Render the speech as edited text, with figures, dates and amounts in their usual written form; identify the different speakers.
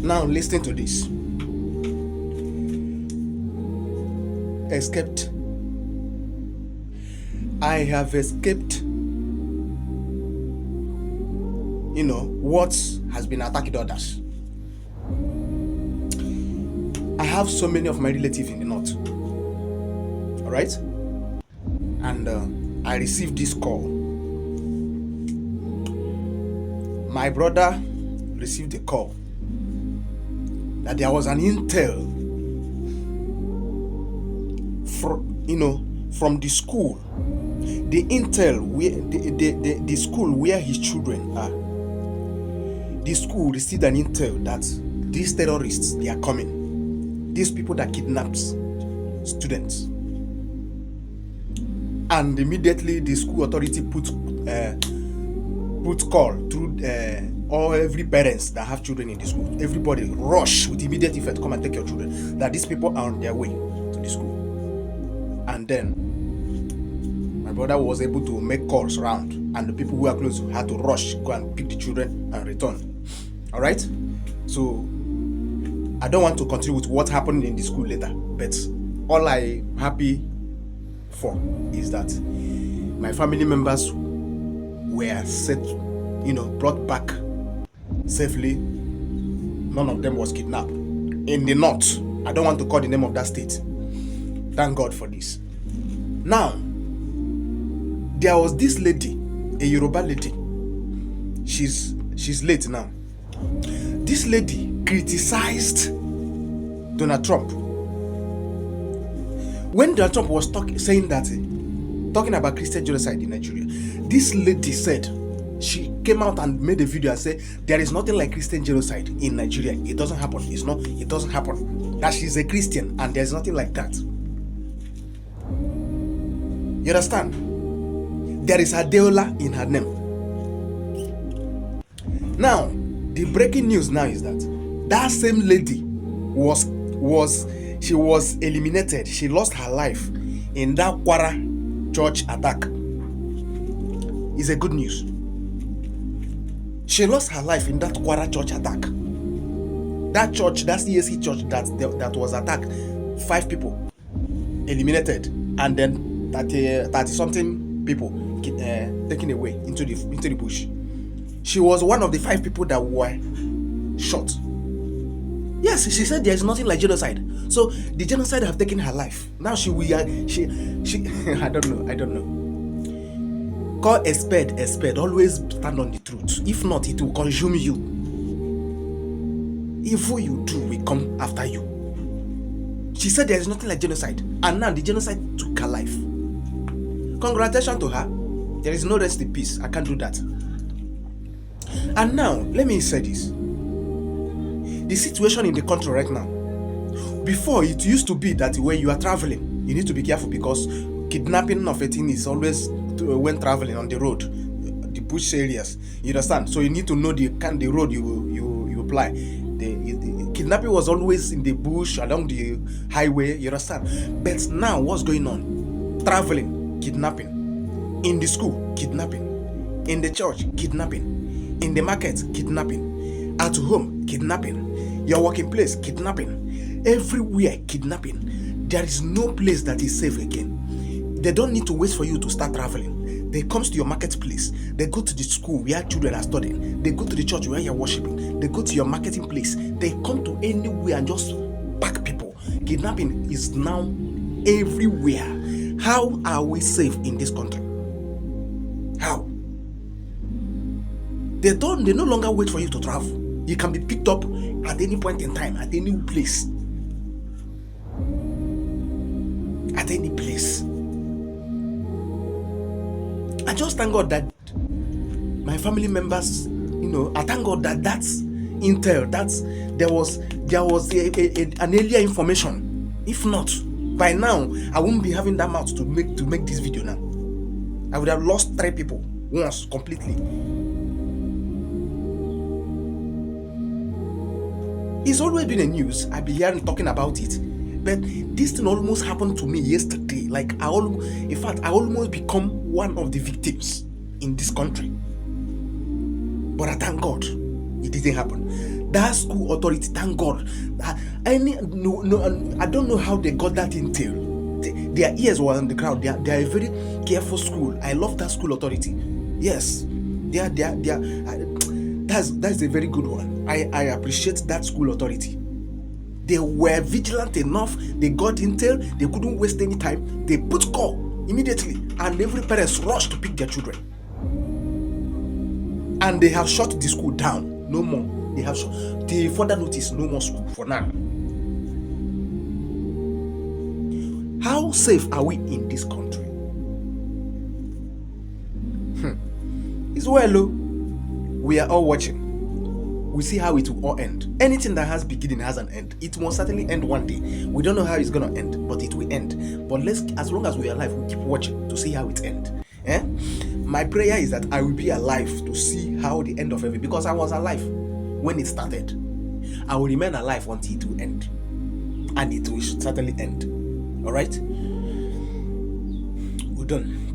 Speaker 1: Now listen to this. Escaped. I have escaped, what has been attacking others. I have so many of my relatives in the north. All right? And I received this call. My brother received a call that there was an intel from the school. The intel where the school where his children are. The school received an intel that these terrorists, they are coming. These people that kidnapped students. And immediately the school authority put call through every parents that have children in the school. Everybody rush with immediate effect, come and take your children. That these people are on their way to the school. And then my brother was able to make calls around, and the people who are close had to rush, go and pick the children and return. All right? So I don't want to continue with what happened in the school later, but all I'm happy for is that my family members were set, brought back safely. None of them was kidnapped. In the north, I don't want to call the name of that state. Thank God for this. Now, there was this lady, a Yoruba lady. She's late now. This lady criticized Donald Trump. When Donald Trump was talking about Christian genocide in Nigeria, this lady said, she came out and made a video and said, there is nothing like Christian genocide in Nigeria. It doesn't happen. It doesn't happen. That she's a Christian and there's nothing like that. You understand? There is Adeola in her name. Now, the breaking news now is that same lady was eliminated. She lost her life in that Kwara church attack. It's a good news. She lost her life in that Kwara church attack. That church, that CAC church that was attacked, 5 people eliminated, and then 30 something people taken away into the bush. She was one of the 5 people that were shot. Yes, she said there is nothing like genocide. So the genocide have taken her life. Now she I don't know. Call a spade. Always stand on the truth. If not, it will consume you. Evil you do will come after you. She said there is nothing like genocide, and now the genocide took her life. Congratulations to her. There is no rest in peace. I can't do that. And now, let me say this. The situation in the country right now. Before, it used to be that when you are traveling, you need to be careful because kidnapping of a thing is always when traveling on the road, the bush areas. You understand? So you need to know the road you apply. The kidnapping was always in the bush, along the highway. You understand? But now, what's going on? Traveling, kidnapping. In the school, kidnapping. In the church, kidnapping. In the market, kidnapping. At home, kidnapping. Your working place, kidnapping. Everywhere, kidnapping. There is no place that is safe again. They don't need to wait for you to start traveling. They come to your marketplace. They go to the school where children are studying. They go to the church where you're worshiping. They go to your marketing place. They come to anywhere and just pack people. Kidnapping is now everywhere. How are we safe in this country? How? They no longer wait for you to travel. You can be picked up at any point in time, at any place. At any place. I just thank God that my family members, I thank God that that's intel, there was an earlier information. If not, by now I wouldn't be having that mouth to make this video now. I would have lost 3 people once completely. It's always been a news. I've been hearing talking about it. But this thing almost happened to me yesterday. Like I almost become one of the victims in this country. But I thank God it didn't happen. That school authority, thank God. I don't know how they got that intel. Their ears were on the ground. They are a very careful school. I love that school authority. Yes, that's a very good one. I appreciate that school authority. They were vigilant enough. They got intel. They couldn't waste any time. They put call immediately, and every parents rushed to pick their children. And they have shut the school down. No more. They have shut. They further notice no more school for now. How safe are we in this country? It's well, we are all watching. We see how it will all end. Anything that has beginning has an end. It must certainly end one day. We don't know how it's gonna end, but it will end. But as long as we are alive, we keep watching to see how it ends. My prayer is that I will be alive to see how the end of everything, because I was alive when it started. I will remain alive until it will end, and it will certainly end. All right, we're done.